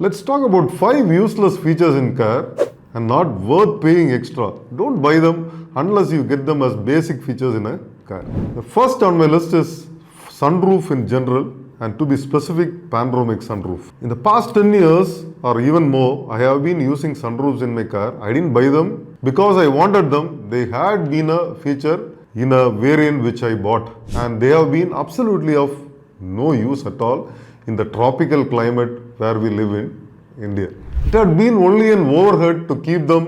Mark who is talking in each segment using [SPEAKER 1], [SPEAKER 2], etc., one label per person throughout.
[SPEAKER 1] Let's talk about 5 useless features in car and not worth paying extra. Don't buy them unless you get them as basic features in a car. The first on my list is sunroof in general, and to be specific, panoramic sunroof. In the past 10 years or even more, I have been using sunroofs in my car. I didn't buy them because I wanted them. They had been a feature in a variant which I bought, and they have been absolutely of no use at all in the tropical climate where we live in India. It had been only an overhead to keep them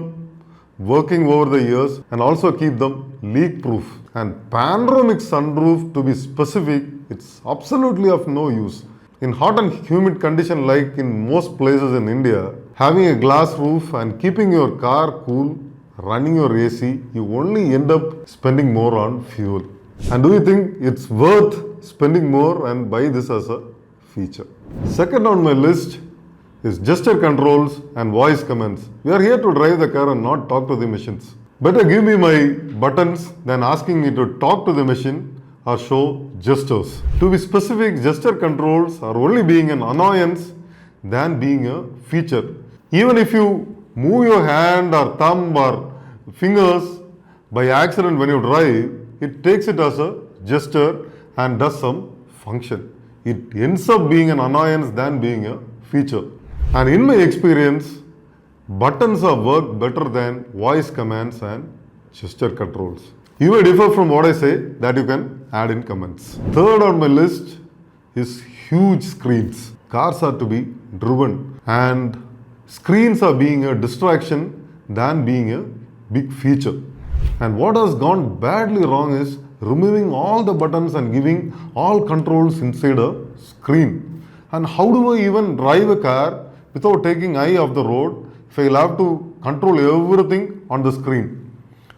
[SPEAKER 1] working over the years and also keep them leak proof. And panoramic sunroof, to be specific, it's absolutely of no use. In hot and humid condition like in most places in India, having a glass roof and keeping your car cool, running your AC, you only end up spending more on fuel. And do you think it's worth spending more and buy this as a feature? Second on my list is gesture controls and voice commands. We are here to drive the car and not talk to the machines. Better give me my buttons than asking me to talk to the machine or show gestures. To be specific, gesture controls are only being an annoyance than being a feature. Even if you move your hand or thumb or fingers by accident when you drive, it takes it as a gesture and does some function. It ends up being an annoyance than being a feature. And in my experience, buttons have worked better than voice commands and gesture controls. You may differ from what I say, that you can add in comments. Third on my list is huge screens. Cars are to be driven, and screens are being a distraction than being a big feature. And what has gone badly wrong is removing all the buttons and giving all controls inside a screen. And how do I even drive a car without taking eye off the road if I'll have to control everything on the screen?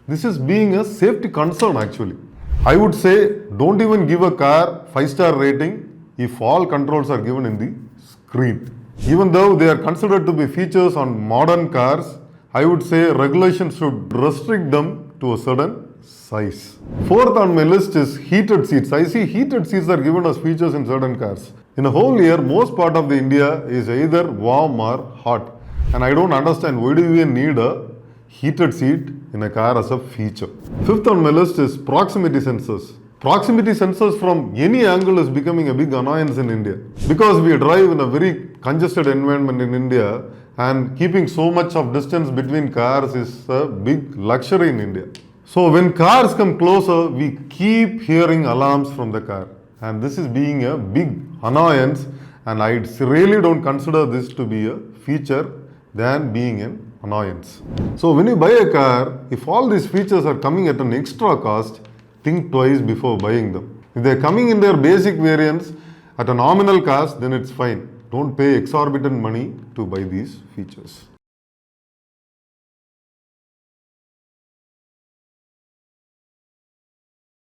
[SPEAKER 1] This is being a safety concern actually. I would say don't even give a car 5-star rating if all controls are given in the screen. Even though they are considered to be features on modern cars, I would say regulations should restrict them to a certain size. Fourth on my list is heated seats. I see heated seats are given as features in certain cars. In a whole year, most part of the India is either warm or hot. And I don't understand why do we need a heated seat in a car as a feature. Fifth on my list is proximity sensors. Proximity sensors from any angle is becoming a big annoyance in India. Because we drive in a very congested environment in India, and keeping so much of distance between cars is a big luxury in India. So when cars come closer, we keep hearing alarms from the car. And this is being a big annoyance, and I really don't consider this to be a feature than being an annoyance. So when you buy a car, if all these features are coming at an extra cost, think twice before buying them. If they're coming in their basic variants at a nominal cost, then it's fine. Don't pay exorbitant money to buy these features.